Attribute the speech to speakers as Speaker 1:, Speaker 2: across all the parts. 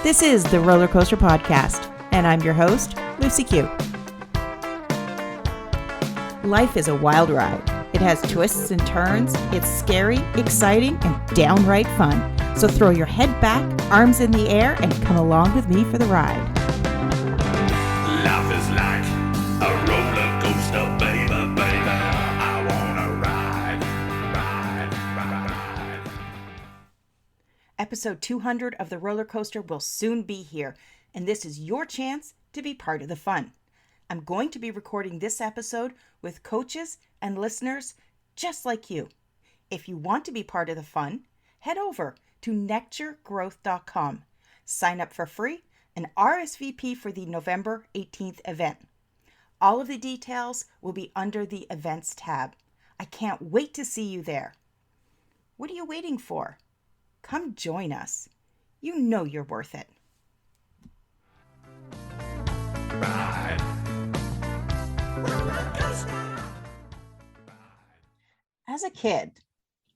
Speaker 1: This is the Roller Coaster Podcast, and I'm your host, Lucy Q. Life is a wild ride. It has twists and turns. It's scary, exciting, and downright fun. So throw your head back, arms in the air, and come along with me for the ride.
Speaker 2: Life is like a roller coaster, baby, baby. I wanna ride.
Speaker 1: Episode 200 of the roller coaster will soon be here, and this is your chance to be part of the fun. I'm going to be recording this episode with coaches and listeners just like you. If you want to be part of the fun, head over to nectargrowth.com. Sign up for free and RSVP for the November 18th event. All of the details will be under the events tab. I can't wait to see you there. What are you waiting for? Come join us. You know you're worth it.
Speaker 2: Ride. Roller coaster.
Speaker 1: As a kid,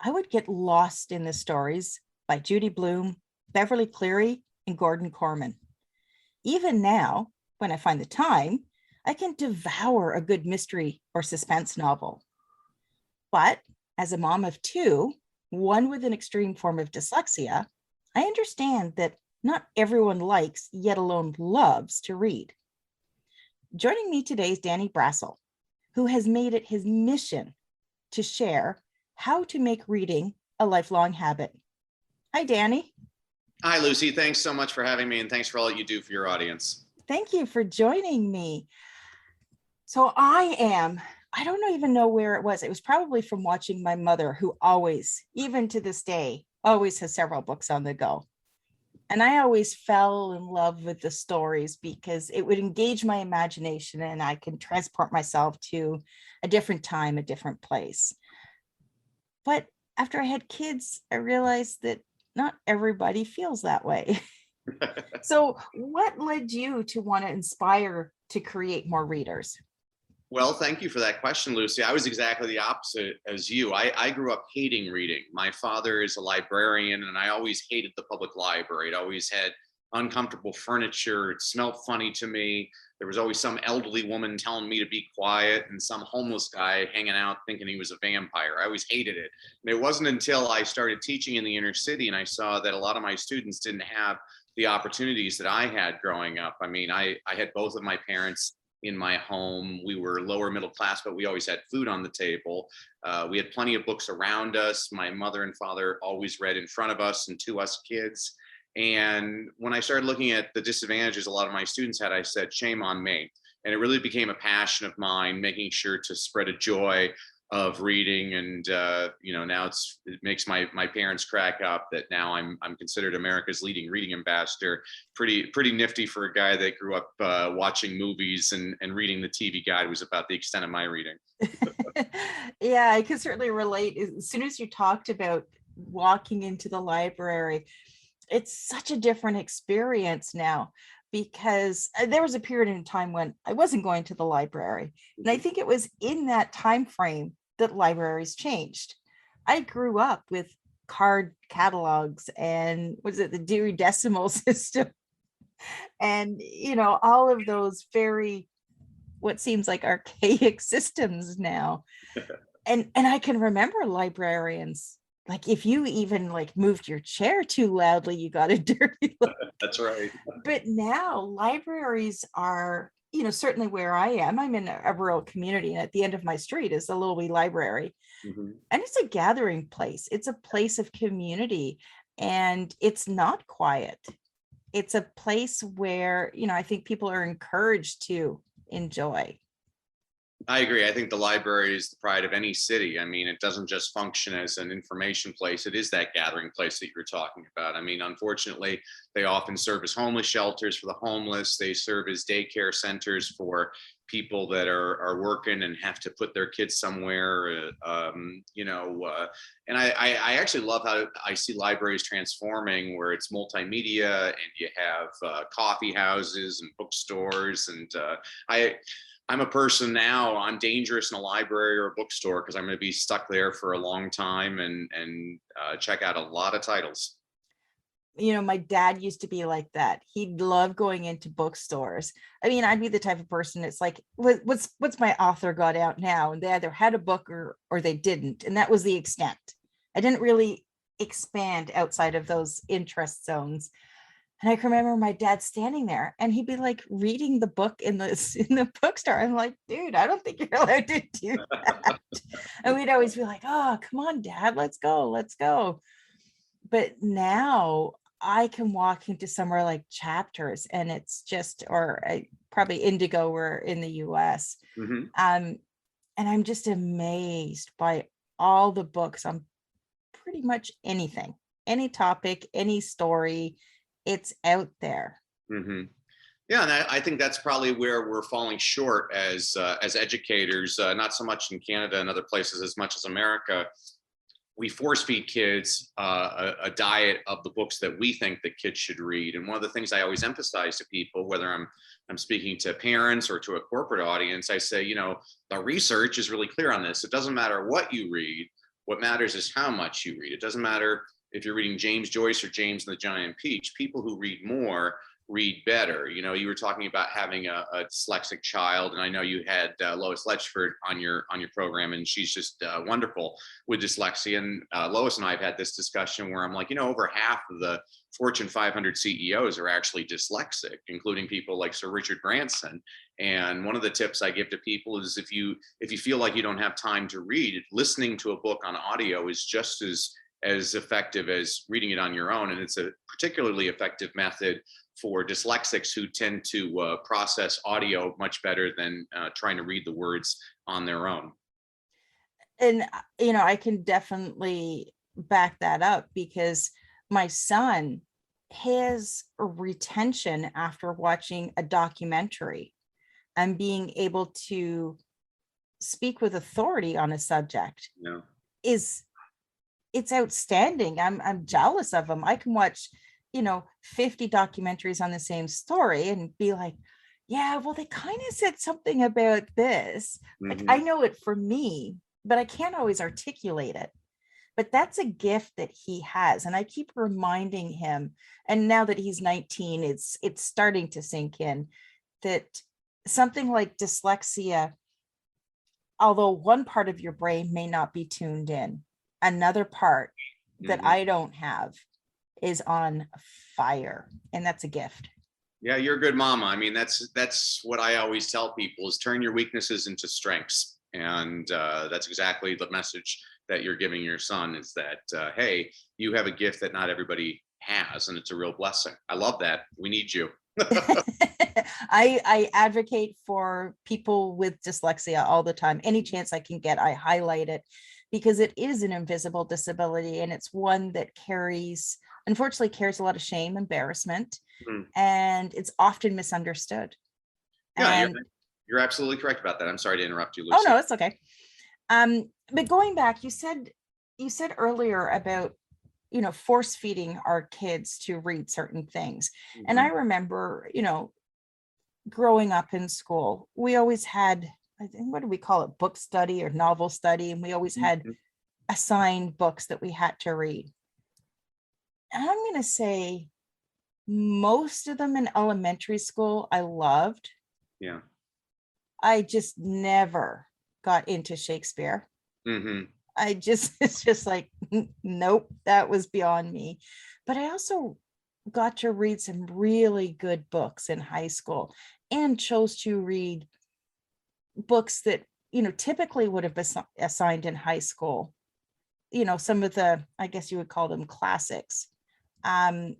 Speaker 1: I would get lost in the stories by Judy Blume, Beverly Cleary, and Gordon Korman. Even now, when I find the time, I can devour a good mystery or suspense novel. But as a mom of two, one with an extreme form of dyslexia, I understand that not everyone likes, yet alone loves, to read. Joining me today is Danny Brassell, who has made it his mission to share how to make reading a lifelong habit. Hi, Danny.
Speaker 3: Hi, Lucy. Thanks so much for having me, and thanks for all that you do for your audience.
Speaker 1: Thank you for joining me. So I don't even know where it was. It was probably from watching my mother, who always, even to this day, always has several books on the go. And I always fell in love with the stories because it would engage my imagination and I can transport myself to a different time, a different place. But after I had kids, I realized that not everybody feels that way. So what led you to want to inspire to create more readers?
Speaker 3: Well, thank you for that question, Lucy. I was exactly the opposite as you. I grew up hating reading. My father is a librarian, and I always hated the public library. It always had uncomfortable furniture. It smelled funny to me. There was always some elderly woman telling me to be quiet and some homeless guy hanging out thinking he was a vampire. I always hated it. And it wasn't until I started teaching in the inner city and I saw that a lot of my students didn't have the opportunities that I had growing up. I mean, I had both of my parents in my home. We were lower middle class, but we always had food on the table. We had plenty of books around us. My mother and father always read in front of us and to us kids. And when I started looking at the disadvantages a lot of my students had, I said, shame on me. And it really became a passion of mine, making sure to spread a joy of reading. And, now it makes my parents crack up that now I'm considered America's leading reading ambassador. Pretty nifty for a guy that grew up watching movies and reading the TV guide was about the extent of my reading.
Speaker 1: Yeah, I can certainly relate. As soon as you talked about walking into the library, it's such a different experience now, because there was a period in time when I wasn't going to the library. And I think it was in that time frame that libraries changed. I grew up with card catalogs and the Dewey Decimal System, and all of those very, what seems like archaic systems now. And I can remember librarians, like if you even moved your chair too loudly, you got a dirty look.
Speaker 3: That's right.
Speaker 1: But now libraries are, certainly where I am, I'm in a rural community, and at the end of my street is the Little Wee Library.
Speaker 3: Mm-hmm.
Speaker 1: And it's a gathering place. It's a place of community, and it's not quiet. It's a place where, I think people are encouraged to enjoy.
Speaker 3: I agree. I think the library is the pride of any city. I mean, it doesn't just function as an information place. It is that gathering place that you're talking about. I mean, unfortunately, they often serve as homeless shelters for the homeless. They serve as daycare centers for people that are working and have to put their kids somewhere, and I actually love how I see libraries transforming, where it's multimedia and you have coffee houses and bookstores. And I'm a person now, I'm dangerous in a library or a bookstore because I'm going to be stuck there for a long time and check out a lot of titles.
Speaker 1: My dad used to be like that. He'd love going into bookstores. I mean, I'd be the type of person, it's like, what's my author got out now? And they either had a book or they didn't. And that was the extent. I didn't really expand outside of those interest zones. And I can remember my dad standing there and he'd be like reading the book in the bookstore. I'm like, dude, I don't think you're allowed to do that. And we'd always be like, oh, come on, Dad, let's go, let's go. But now I can walk into somewhere like Chapters and it's just, or probably Indigo, we're in the US.
Speaker 3: Mm-hmm.
Speaker 1: And I'm just amazed by all the books on pretty much anything, any topic, any story, it's out there.
Speaker 3: Mm-hmm. Yeah, and I think that's probably where we're falling short as educators, not so much in Canada and other places as much as America. We force feed kids a diet of the books that we think that kids should read. And one of the things I always emphasize to people, whether I'm speaking to parents or to a corporate audience, I say, the research is really clear on this. It doesn't matter what you read. What matters is how much you read. It doesn't matter if you're reading James Joyce or James and the Giant Peach. People who read more read better. You were talking about having a dyslexic child, and I know you had Lois Letchford on your program, and she's just wonderful with dyslexia. And Lois and I have had this discussion where I'm like, over half of the Fortune 500 CEOs are actually dyslexic, including people like Sir Richard Branson. And one of the tips I give to people is if you feel like you don't have time to read, listening to a book on audio is just as effective as reading it on your own. And it's a particularly effective method for dyslexics who tend to process audio much better than trying to read the words on their own.
Speaker 1: And, I can definitely back that up because my son, his retention after watching a documentary and being able to speak with authority on a subject it's outstanding. I'm jealous of him. I can watch 50 documentaries on the same story and be like, yeah, well, they kind of said something about this. Like, I know it for me, but I can't always articulate it. But that's a gift that he has. And I keep reminding him, and now that he's 19, it's starting to sink in that something like dyslexia, although one part of your brain may not be tuned in, another part that I don't have is on fire, and that's a gift.
Speaker 3: Yeah, you're a good mama. I mean, that's what I always tell people is turn your weaknesses into strengths. And that's exactly the message that you're giving your son is that, hey, you have a gift that not everybody has, and it's a real blessing. I love that. We need you.
Speaker 1: I advocate for people with dyslexia all the time. Any chance I can get, I highlight it because it is an invisible disability, and it's one that unfortunately carries a lot of shame, embarrassment, and it's often misunderstood.
Speaker 3: Yeah, you're absolutely correct about that. I'm sorry to interrupt you, Lucy.
Speaker 1: Oh, no, it's okay. But going back, you said earlier about, force feeding our kids to read certain things. And I remember, growing up in school, we always had, I think, what do we call it? Book study or novel study. And we always had assigned books that we had to read. And I'm going to say most of them in elementary school, I loved.
Speaker 3: Yeah.
Speaker 1: I just never got into Shakespeare. It's just like, nope, that was beyond me. But I also got to read some really good books in high school and chose to read books that, typically would have been assigned in high school. Some of the, I guess you would call them classics, that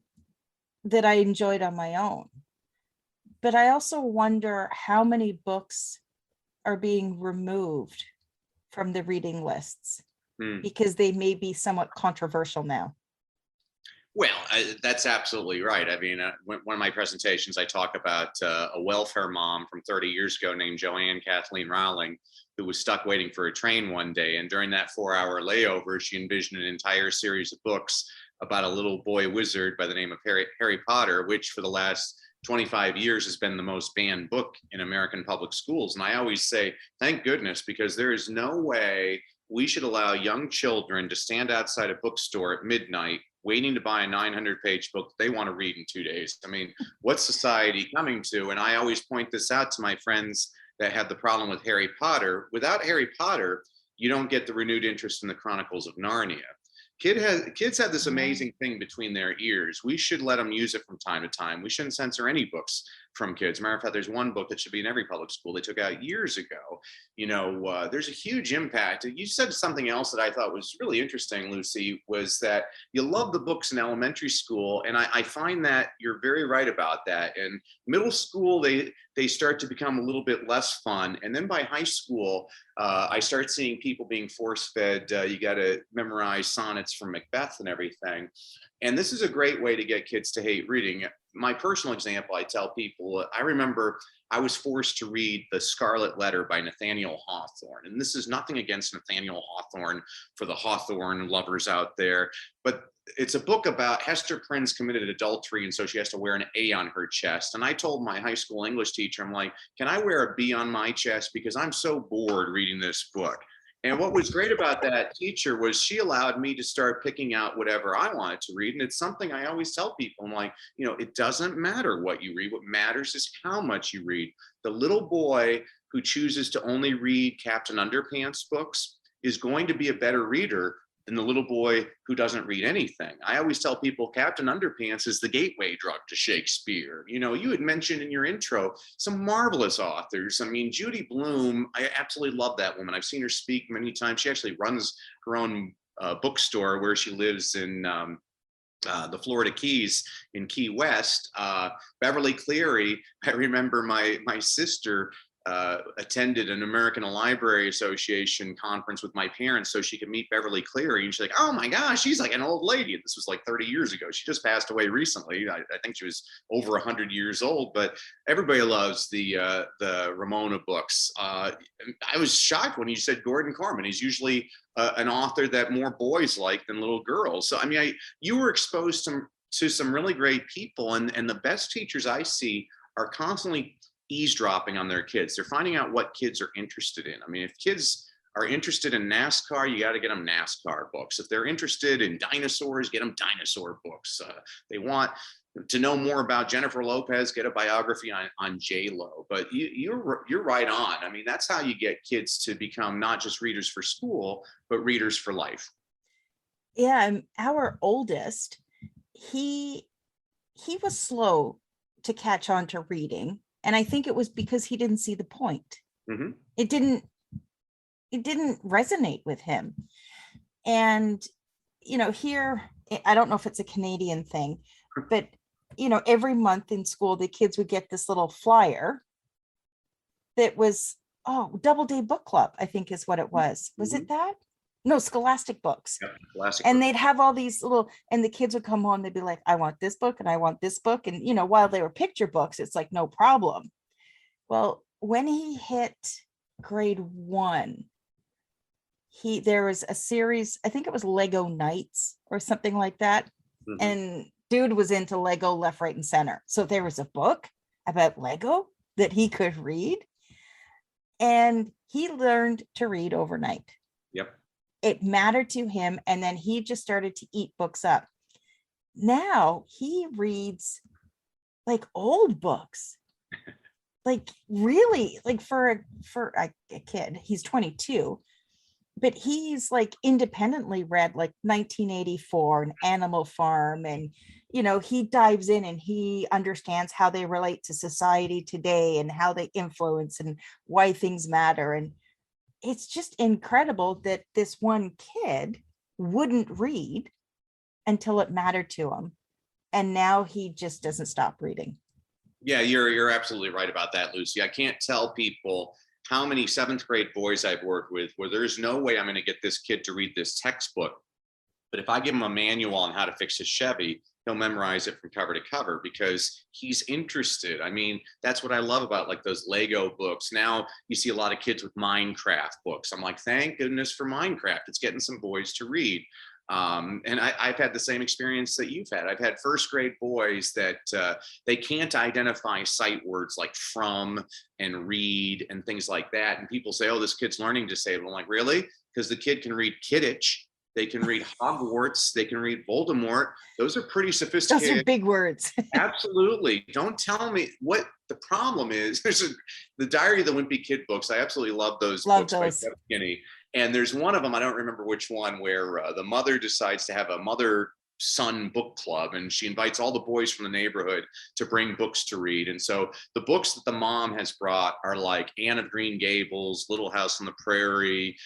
Speaker 1: I enjoyed on my own. But I also wonder how many books are being removed from the reading lists because they may be somewhat controversial now.
Speaker 3: Well, that's absolutely right. I mean, one of my presentations, I talk about a welfare mom from 30 years ago named Joanne Kathleen Rowling, who was stuck waiting for a train one day. And during that 4-hour layover, she envisioned an entire series of books about a little boy wizard by the name of Harry Potter, which for the last 25 years has been the most banned book in American public schools. And I always say, thank goodness, because there is no way we should allow young children to stand outside a bookstore at midnight waiting to buy a 900-page book they want to read in 2 days. I mean, what's society coming to? And I always point this out to my friends that had the problem with Harry Potter. Without Harry Potter, you don't get the renewed interest in the Chronicles of Narnia. Kids have this amazing thing between their ears. We should let them use it from time to time. We shouldn't censor any books from kids. Matter of fact, there's one book that should be in every public school they took out years ago. There's a huge impact. You said something else that I thought was really interesting, Lucy, was that you love the books in elementary school. And I find that you're very right about that. In middle school, they start to become a little bit less fun. And then by high school, I start seeing people being force-fed. You got to memorize sonnets from Macbeth and everything. And this is a great way to get kids to hate reading. My personal example, I tell people, I remember I was forced to read The Scarlet Letter by Nathaniel Hawthorne. And this is nothing against Nathaniel Hawthorne for the Hawthorne lovers out there, but it's a book about Hester Prynne's committed adultery, and so she has to wear an A on her chest. And I told my high school English teacher, I'm like, can I wear a B on my chest? Because I'm so bored reading this book. And what was great about that teacher was she allowed me to start picking out whatever I wanted to read. And it's something I always tell people. I'm like, it doesn't matter what you read. What matters is how much you read. The little boy who chooses to only read Captain Underpants books is going to be a better reader than the little boy who doesn't read anything. I always tell people Captain Underpants is the gateway drug to Shakespeare. You had mentioned in your intro some marvelous authors. I mean, Judy Blume, I absolutely love that woman. I've seen her speak many times. She actually runs her own bookstore where she lives in the Florida Keys in Key West. Beverly Cleary, I remember my sister attended an American Library Association conference with my parents so she could meet Beverly Cleary. And she's like, oh my gosh, she's like an old lady. And this was like 30 years ago. She just passed away recently. I think she was over 100 years old, but everybody loves the Ramona books. I was shocked when you said Gordon Korman. He's usually an author that more boys like than little girls. So, I mean, you were exposed to some really great people, and the best teachers I see are constantly eavesdropping on their kids. They're finding out what kids are interested in. I mean, if kids are interested in NASCAR, you got to get them NASCAR books. If they're interested in dinosaurs, get them dinosaur books. They want to know more about Jennifer Lopez, get a biography on J-Lo. But you're right on. I mean, that's how you get kids to become not just readers for school, but readers for life.
Speaker 1: Yeah, our oldest, he was slow to catch on to reading. And I think it was because he didn't see the point.
Speaker 3: Mm-hmm.
Speaker 1: It didn't resonate with him. And, here, I don't know if it's a Canadian thing, but, every month in school, the kids would get this little flyer that was, Doubleday Book Club, I think is what it was. Was it that? No, Scholastic books.
Speaker 3: Yep, Scholastic
Speaker 1: and
Speaker 3: books.
Speaker 1: they'd have all these and the kids would come home, they'd be like, I want this book and I want this book. And, while they were picture books, it's like, no problem. Well, when he hit grade 1, there was a series, I think it was Lego Nights or something like that. Mm-hmm. And dude was into Lego left, right, and center. So there was a book about Lego that he could read. And he learned to read overnight.
Speaker 3: Yep.
Speaker 1: It mattered to him. And then he just started to eat books up. Now he reads like old books, like really, like for a kid, he's 22, but he's like independently read like 1984 and Animal Farm. And, he dives in and he understands how they relate to society today and how they influence and why things matter. And it's just incredible that this one kid wouldn't read until it mattered to him. And now he just doesn't stop reading.
Speaker 3: Yeah, you're absolutely right about that, Lucy. I can't tell people how many 7th grade boys I've worked with where there's no way I'm going to get this kid to read this textbook. But if I give him a manual on how to fix his Chevy, he'll memorize it from cover to cover because he's interested. I mean, that's what I love about like those Lego books. Now you see a lot of kids with Minecraft books. I'm like, thank goodness for Minecraft. It's getting some boys to read. And I've had the same experience that you've had. I've had 1st grade boys that they can't identify sight words like from and read and things like that. And people say, oh, this kid's learning disabled. I'm like, really? Because the kid can read Kidditch. They can read Hogwarts. They can read Voldemort. Those are pretty
Speaker 1: Those are
Speaker 3: sophisticated.
Speaker 1: big words.
Speaker 3: Absolutely. Don't tell me what the problem is. The Diary of the Wimpy Kid books. I absolutely love those
Speaker 1: Love
Speaker 3: books by
Speaker 1: those.
Speaker 3: Jeff Kinney. And there's one of them, I don't remember which one, where the mother decides to have a mother-son book club, and she invites all the boys from the neighborhood to bring books to read. And so the books that the mom has brought are like Anne of Green Gables, Little House on the Prairie,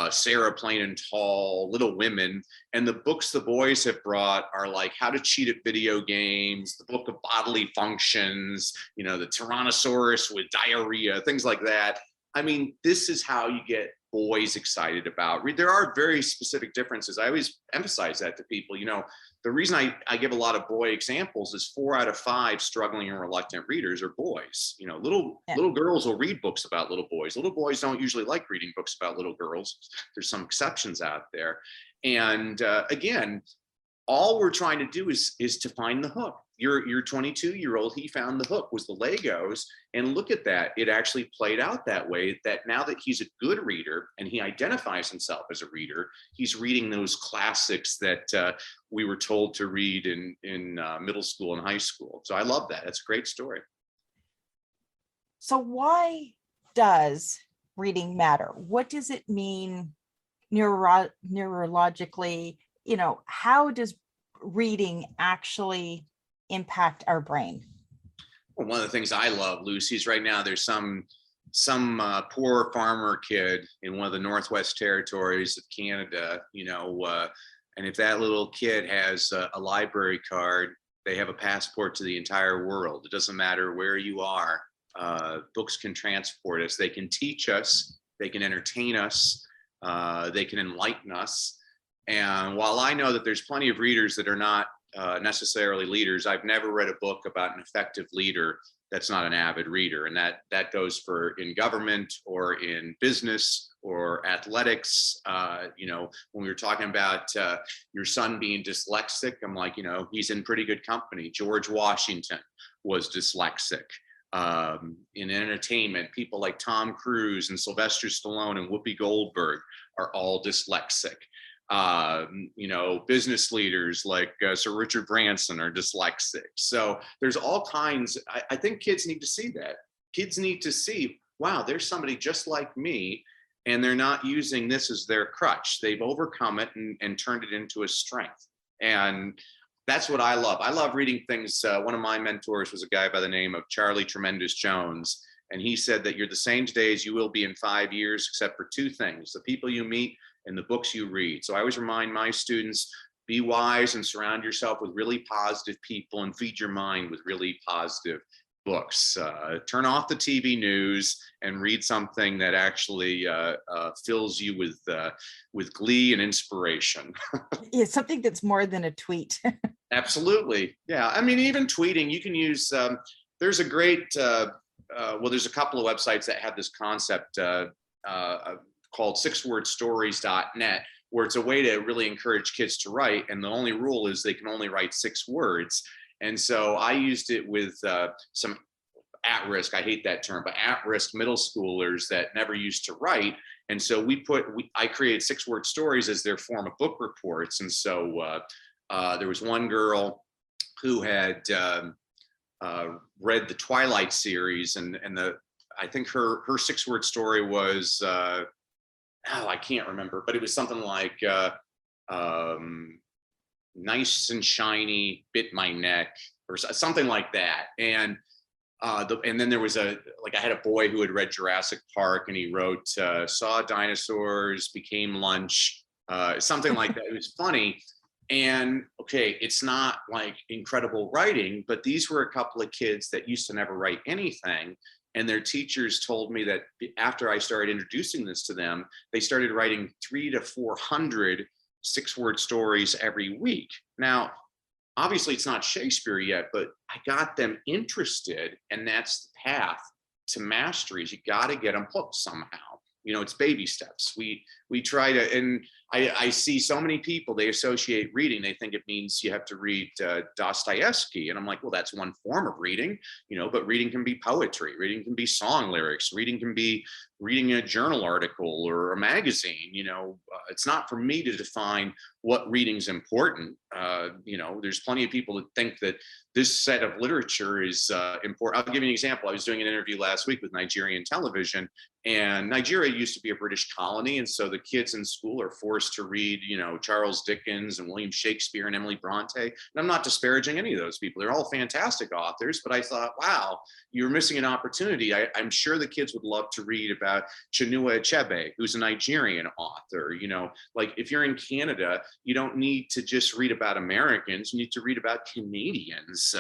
Speaker 3: Sarah Plain and Tall, Little Women. And the books the boys have brought are like How to Cheat at Video Games, the Book of Bodily Functions, you know, the Tyrannosaurus with Diarrhea, things like that. I mean, this is how you get boys excited about read. There are very specific differences. I always emphasize that to people. You know, the reason I give a lot of boy examples is 4 out of 5 struggling and reluctant readers are boys. You know, little girls will read books about little boys. Little boys don't usually like reading books about little girls. There's some exceptions out there. And again, all we're trying to do is to find the hook. Your 22-year-old, he found the hook was the Legos. And look at that. It actually played out that way, that now that he's a good reader and he identifies himself as a reader, he's reading those classics that we were told to read in middle school and high school. So I love that. That's a great story.
Speaker 1: So why does reading matter? What does it mean neurologically? You know, how does reading actually impact our brain?
Speaker 3: Well, one of the things I love, Lucy, is right now there's some poor farmer kid in one of the Northwest Territories of Canada, you know, and if that little kid has a library card, they have a passport to the entire world. It doesn't matter where you are. Books can transport us. They can teach us. They can entertain us. They can enlighten us. And while I know that there's plenty of readers that are not necessarily leaders, I've never read a book about an effective leader that's not an avid reader. And that goes for in government or in business or athletics. You know, when we were talking about your son being dyslexic, I'm like, you know, he's in pretty good company. George Washington was dyslexic. In entertainment, people like Tom Cruise and Sylvester Stallone and Whoopi Goldberg are all dyslexic. You know, business leaders like Sir Richard Branson are dyslexic. So there's all kinds. I think kids need to see that. Kids need to see, wow, there's somebody just like me, and they're not using this as their crutch. They've overcome it and turned it into a strength. And that's what I love. I love reading things. One of my mentors was a guy by the name of Charlie Tremendous Jones. And he said that you're the same today as you will be in 5 years, except for 2 things: the people you meet and the books you read. So I always remind my students, be wise and surround yourself with really positive people and feed your mind with really positive books. Turn off the TV news and read something that actually fills you with glee and inspiration.
Speaker 1: It's something that's more than a tweet.
Speaker 3: Absolutely. Yeah. I mean, even tweeting, you can use, there's a great, well, there's a couple of websites that have this concept called 6wordstories.net, where it's a way to really encourage kids to write. And the only rule is they can only write 6 words. And so I used it with some at-risk, I hate that term, but at-risk middle schoolers that never used to write. And so I created 6-word stories as their form of book reports. And so there was one girl who had read the Twilight series, and I think her 6-word story was, I can't remember, but it was something like nice and shiny, bit my neck, or something like that. And then there was I had a boy who had read Jurassic Park, and he wrote, saw dinosaurs, became lunch, something like that. It was funny. And okay, it's not like incredible writing, but these were a couple of kids that used to never write anything. And their teachers told me that after I started introducing this to them, they started writing 300 to 400 6-word stories every week. Now, obviously it's not Shakespeare yet, but I got them interested, and that's the path to mastery. You got to get them hooked somehow. You know, it's baby steps. We we try to, and I see so many people, they associate reading, they think it means you have to read Dostoevsky. And I'm like, well, that's one form of reading, but reading can be poetry, reading can be song lyrics, reading can be reading a journal article or a magazine. It's not for me to define what reading's important. There's plenty of people that think that this set of literature is important. I'll give you an example. I was doing an interview last week with Nigerian television, and Nigeria used to be a British colony. And so the kids in school are forced to read, Charles Dickens and William Shakespeare and Emily Bronte. And I'm not disparaging any of those people. They're all fantastic authors. But I thought, wow, you're missing an opportunity. I'm sure the kids would love to read about Chinua Achebe, who's a Nigerian author. Like if you're in Canada, you don't need to just read about Americans. You need to read about Canadians.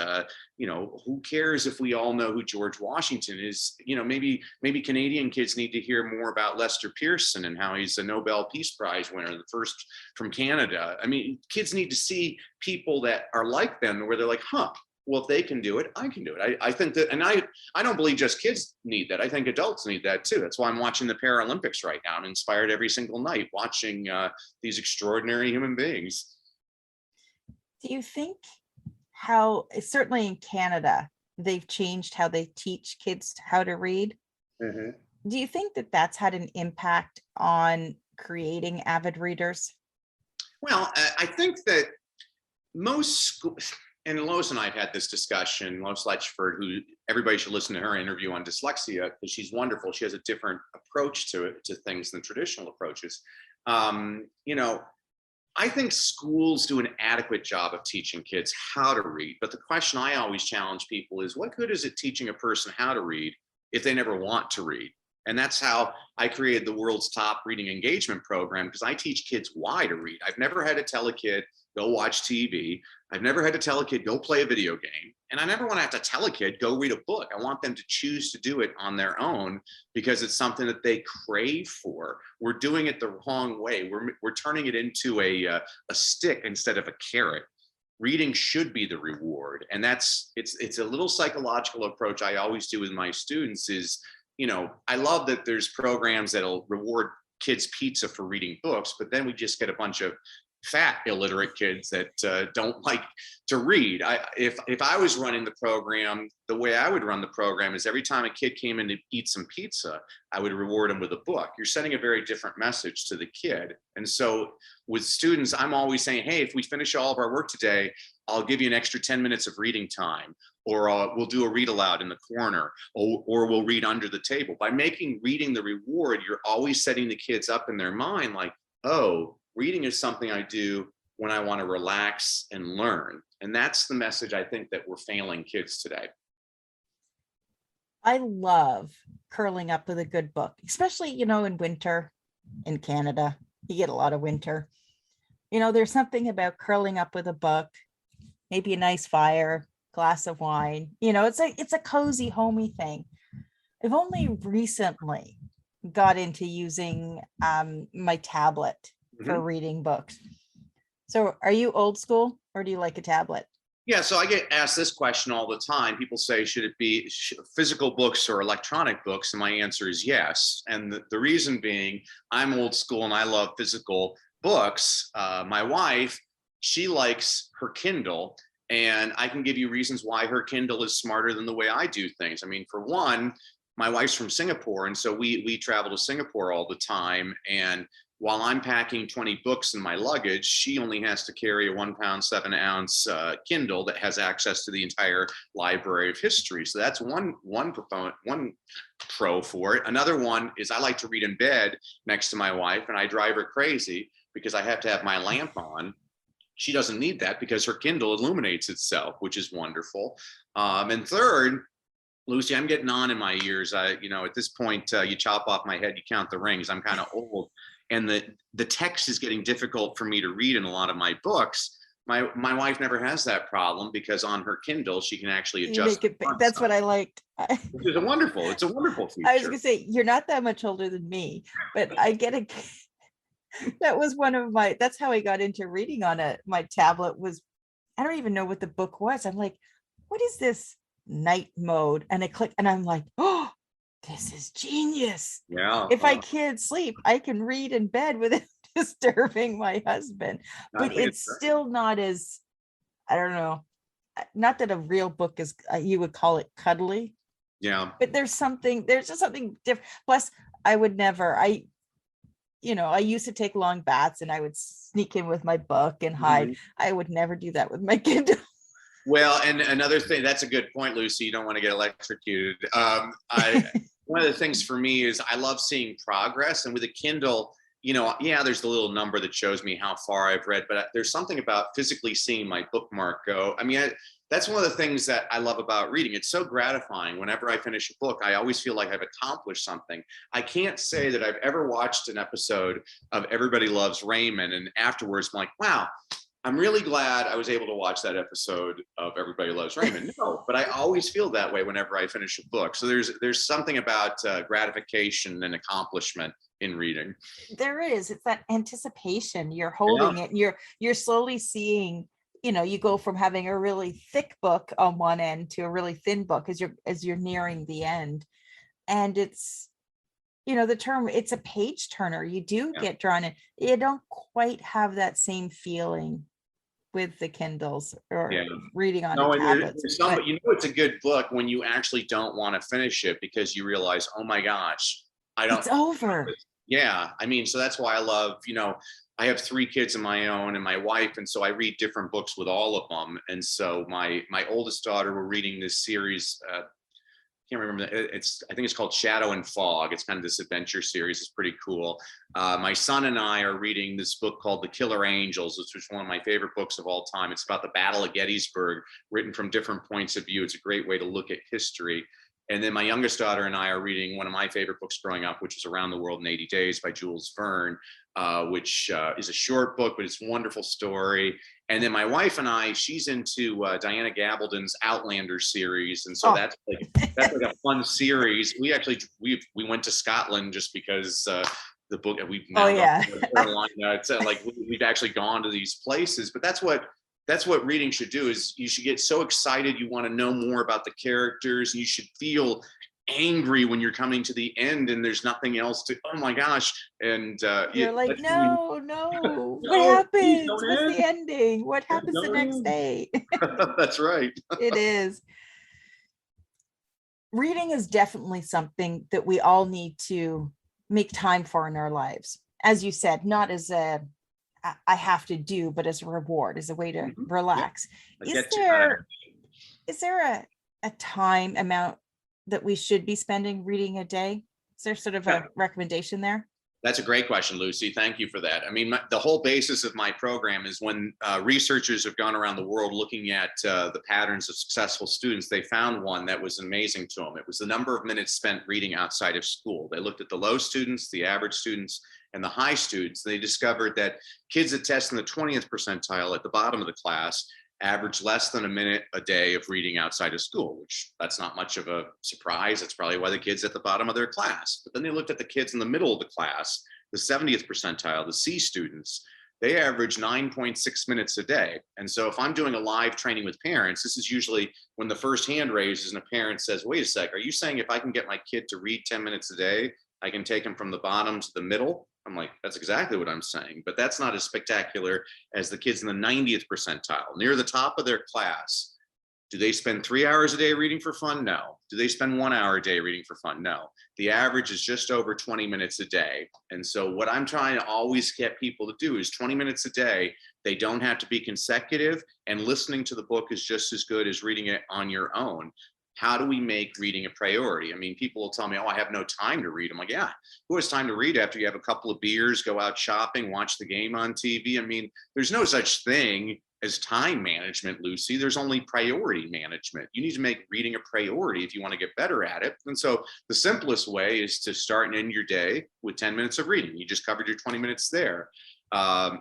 Speaker 3: Who cares if we all know who George Washington is? Maybe Canadian kids need to hear more about Lester Pearson and how he's a Nobel Peace Prize winner, the first from Canada. I mean, kids need to see people that are like them, where they're like, huh, well, if they can do it, I can do it. I think that, and I don't believe just kids need that. I think adults need that too. That's why I'm watching the Paralympics right now. I'm inspired every single night watching these extraordinary human beings.
Speaker 1: Do you think how, certainly in Canada, they've changed how they teach kids how to read?
Speaker 3: Mm-hmm.
Speaker 1: Do you think that that's had an impact on creating avid readers?
Speaker 3: Well, I think that most schools, and Lois and I have had this discussion, Lois Letchford, who everybody should listen to her interview on dyslexia, because she's wonderful. She has a different approach to things than traditional approaches. I think schools do an adequate job of teaching kids how to read. But the question I always challenge people is, what good is it teaching a person how to read if they never want to read? And that's how I created the world's top reading engagement program, because I teach kids why to read. I've never had to tell a kid, go watch TV. I've never had to tell a kid, go play a video game. And I never want to have to tell a kid, go read a book. I want them to choose to do it on their own, because it's something that they crave for. We're doing it the wrong way. We're turning it into a stick instead of a carrot. Reading should be the reward. And it's a little psychological approach I always do with my students is, I love that there's programs that'll reward kids pizza for reading books, but then we just get a bunch of fat, illiterate kids that don't like to read. If I was running the program, the way I would run the program is every time a kid came in to eat some pizza, I would reward them with a book. You're sending a very different message to the kid. And so with students, I'm always saying, hey, if we finish all of our work today, I'll give you an extra 10 minutes of reading time, or we'll do a read aloud in the corner, or we'll read under the table. By making reading the reward, you're always setting the kids up in their mind like, oh, reading is something I do when I want to relax and learn. And that's the message I think that we're failing kids today.
Speaker 1: I love curling up with a good book, especially, in winter in Canada. You get a lot of winter. There's something about curling up with a book, maybe a nice fire, glass of wine. It's a cozy, homey thing. I've only recently got into using my tablet for reading books. So are you old school, or do you like a tablet?
Speaker 3: Yeah, so I get asked this question all the time. People say, should it be physical books or electronic books? And my answer is yes. And the reason being, I'm old school and I love physical books. My wife, she likes her Kindle, and I can give you reasons why her Kindle is smarter than the way I do things. I mean, for one, my wife's from Singapore, and so we travel to Singapore all the time. And while I'm packing 20 books in my luggage, she only has to carry a 1 pound, 7 ounce Kindle that has access to the entire library of history. So that's one pro for it. Another one is I like to read in bed next to my wife, and I drive her crazy because I have to have my lamp on. She doesn't need that because her Kindle illuminates itself, which is wonderful. And third, Lucy, I'm getting on in my years. At this point, you chop off my head, you count the rings. I'm kind of old. And the text is getting difficult for me to read in a lot of my books. My wife never has that problem because on her Kindle, she can actually adjust.
Speaker 1: That's what I liked.
Speaker 3: It's a wonderful feature.
Speaker 1: I was gonna say, you're not that much older than me, but I get it. That was that's how I got into reading on my tablet. I don't even know what the book was. I'm like, what is this night mode? And I click and I'm like, oh, this is genius.
Speaker 3: Yeah.
Speaker 1: If I can't sleep, I can read in bed without disturbing my husband.
Speaker 3: I
Speaker 1: But
Speaker 3: think
Speaker 1: it's
Speaker 3: great.
Speaker 1: still not as, I don't know, not that a real book is, you would call it cuddly,
Speaker 3: Yeah.
Speaker 1: but there's just something different. Plus, I would never, I used to take long baths and I would sneak in with my book and hide.
Speaker 3: Mhm.
Speaker 1: I would never do that with my Kindle.
Speaker 3: Well, and another thing, that's a good point, Lucy. You don't want to get electrocuted. One of the things for me is I love seeing progress. And with a Kindle, yeah, there's the little number that shows me how far I've read, but there's something about physically seeing my bookmark go. I mean, that's one of the things that I love about reading. It's so gratifying. Whenever I finish a book, I always feel like I've accomplished something. I can't say that I've ever watched an episode of Everybody Loves Raymond, and afterwards I'm like, wow, I'm really glad I was able to watch that episode of Everybody Loves Raymond. No, but I always feel that way whenever I finish a book. So there's something about gratification and accomplishment in reading.
Speaker 1: There is. It's that anticipation. You're holding it. And you're slowly seeing. You go from having a really thick book on one end to a really thin book as you're nearing the end, and it's. The term, it's a page turner. You do get drawn in. You don't quite have that same feeling with the Kindles or reading on
Speaker 3: No,
Speaker 1: the
Speaker 3: and
Speaker 1: tablets.
Speaker 3: there's some, but it's a good book when you actually don't want to finish it because you realize, oh my gosh,
Speaker 1: It's over.
Speaker 3: Yeah, I mean, so that's why I love, I have 3 kids of my own and my wife, and so I read different books with all of them. And so my oldest daughter, we're reading this series. Can't remember. I think it's called Shadow and Fog. It's kind of this adventure series. It's pretty cool. My son and I are reading this book called The Killer Angels, which is one of my favorite books of all time. It's about the Battle of Gettysburg, written from different points of view. It's a great way to look at history. And then my youngest daughter and I are reading one of my favorite books growing up, which is Around the World in 80 Days by Jules Verne, which is a short book, but it's a wonderful story. And then my wife and I, she's into Diana Gabaldon's Outlander series, and so that's like a fun series. We went to Scotland just because the book we've now gone to Carolina. It's like we've actually gone to these places, but that's what reading should do. Is you should get so excited you want to know more about the characters, and you should feel angry when you're coming to the end and there's nothing else to, oh my gosh, and
Speaker 1: you're like, no, what happens, what's the ending, what happens the next day?
Speaker 3: That's right.
Speaker 1: It is. Reading is definitely something that we all need to make time for in our lives, as you said, not as I have to do, but as a reward, as a way to relax. Is there a time amount that we should be spending reading a day? Is there sort of a recommendation there?
Speaker 3: That's a great question, Lucy. Thank you for that. I mean, the whole basis of my program is when researchers have gone around the world looking at the patterns of successful students, they found one that was amazing to them. It was the number of minutes spent reading outside of school. They looked at the low students, the average students, and the high students. They discovered that kids that test in the 20th percentile at the bottom of the class average less than a minute a day of reading outside of school, which that's not much of a surprise. That's probably why the kids at the bottom of their class. But then they looked at the kids in the middle of the class, the 70th percentile, the C students. They average 9.6 minutes a day. And so if I'm doing a live training with parents, this is usually when the first hand raises and a parent says, wait a sec, are you saying if I can get my kid to read 10 minutes a day, I can take him from the bottom to the middle? I'm like, that's exactly what I'm saying, but that's not as spectacular as the kids in the 90th percentile, near the top of their class. Do they spend 3 hours a day reading for fun? No. Do they spend 1 hour a day reading for fun? No. The average is just over 20 minutes a day. And so what I'm trying to always get people to do is 20 minutes a day. They don't have to be consecutive, and listening to the book is just as good as reading it on your own. How do we make reading a priority? I mean, people will tell me, oh, I have no time to read. I'm like, yeah, who has time to read after you have a couple of beers, go out shopping, watch the game on TV? I mean, there's no such thing as time management, Lucy. There's only priority management. You need to make reading a priority if you want to get better at it. And so the simplest way is to start and end your day with 10 minutes of reading. You just covered your 20 minutes there.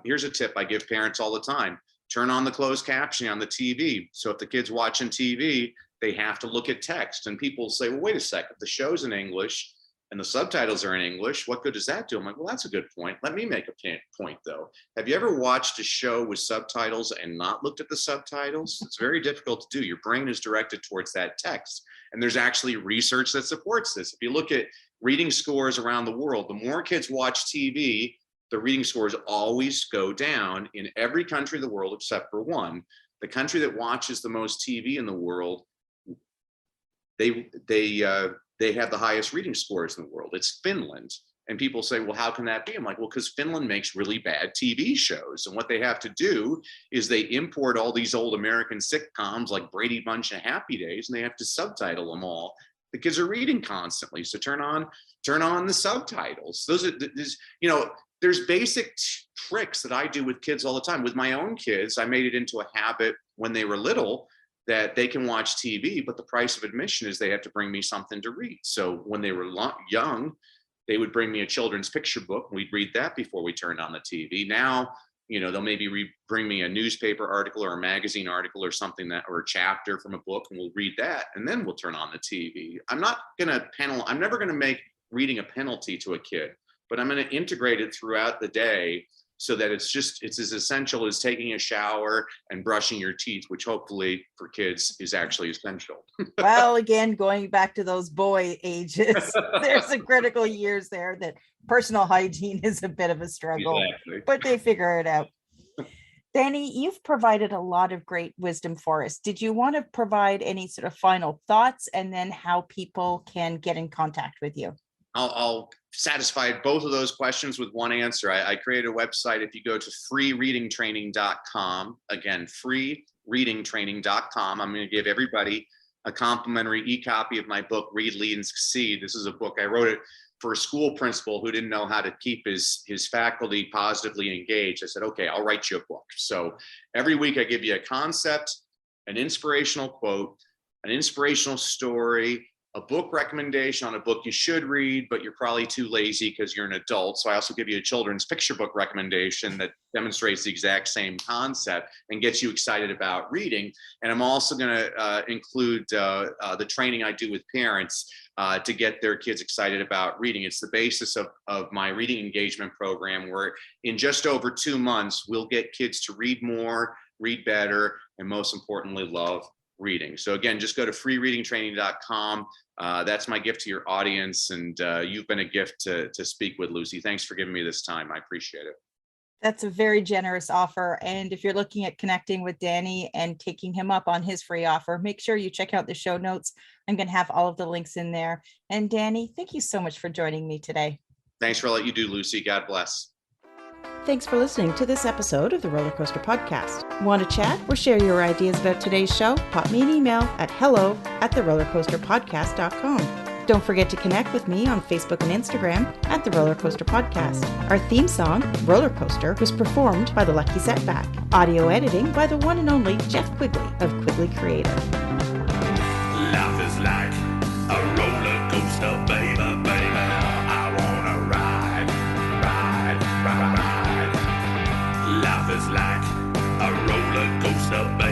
Speaker 3: Here's a tip I give parents all the time. Turn on the closed captioning on the TV. So if the kid's watching TV, they have to look at text. And people say, well, wait a second, the show's in English and the subtitles are in English. What good does that do? I'm like, well, that's a good point. Let me make a point though. Have you ever watched a show with subtitles and not looked at the subtitles? It's very difficult to do. Your brain is directed towards that text. And there's actually research that supports this. If you look at reading scores around the world, the more kids watch TV, the reading scores always go down in every country of the world except for one. The country that watches the most TV in the world, they have the highest reading scores in the world. It's Finland. And people say, well, how can that be? I'm like, well, because Finland makes really bad TV shows. And what they have to do is they import all these old American sitcoms like Brady Bunch and Happy Days, and they have to subtitle them all. The kids are reading constantly. So turn on the subtitles. There's basic tricks that I do with kids all the time. With my own kids, I made it into a habit when they were little that they can watch TV, but the price of admission is they have to bring me something to read. So when they were young, they would bring me a children's picture book. We'd read that before we turned on the TV. Now, they'll maybe bring me a newspaper article or a magazine article or something or a chapter from a book, and we'll read that, and then we'll turn on the TV. I'm never going to make reading a penalty to a kid, but I'm going to integrate it throughout the day so that it's as essential as taking a shower and brushing your teeth, which hopefully for kids is actually essential.
Speaker 1: Well, again, going back to those boy ages, there's some critical years there that personal hygiene is a bit of a struggle, exactly. But they figure it out. Danny, you've provided a lot of great wisdom for us. Did you want to provide any sort of final thoughts, and then how people can get in contact with you?
Speaker 3: I'll satisfy both of those questions with one answer. I created a website. If you go to freereadingtraining.com, again, freereadingtraining.com, I'm going to give everybody a complimentary e-copy of my book, Read, Lead, and Succeed. This is a book, I wrote it for a school principal who didn't know how to keep his faculty positively engaged. I said, okay, I'll write you a book. So every week I give you a concept, an inspirational quote, an inspirational story, a book recommendation on a book you should read, but you're probably too lazy because you're an adult. So I also give you a children's picture book recommendation that demonstrates the exact same concept and gets you excited about reading. And I'm also going to include the training I do with parents to get their kids excited about reading. It's the basis of my reading engagement program, where in just over 2 months, we'll get kids to read more, read better, and most importantly, love reading. So again, just go to freereadingtraining.com. That's my gift to your audience, and you've been a gift to speak with, Lucy. Thanks for giving me this time. I appreciate it.
Speaker 1: That's a very generous offer. And if you're looking at connecting with Danny and taking him up on his free offer, make sure you check out the show notes. I'm going to have all of the links in there. And Danny, thank you so much for joining me today.
Speaker 3: Thanks for what you do, Lucy. God bless.
Speaker 1: Thanks for listening to this episode of the Roller Coaster Podcast. Want to chat or share your ideas about today's show? Pop me an email at hello@therollercoasterpodcast.com. Don't forget to connect with me on Facebook and Instagram at The Roller Coaster Podcast. Our theme song, Roller Coaster, was performed by The Lucky Setback. Audio editing by the one and only Jeff Quigley of Quigley Creator.
Speaker 2: Life is like a roller coaster, baby, baby. I wanna ride, ride, ride, ride. Life is like a roller coaster, baby.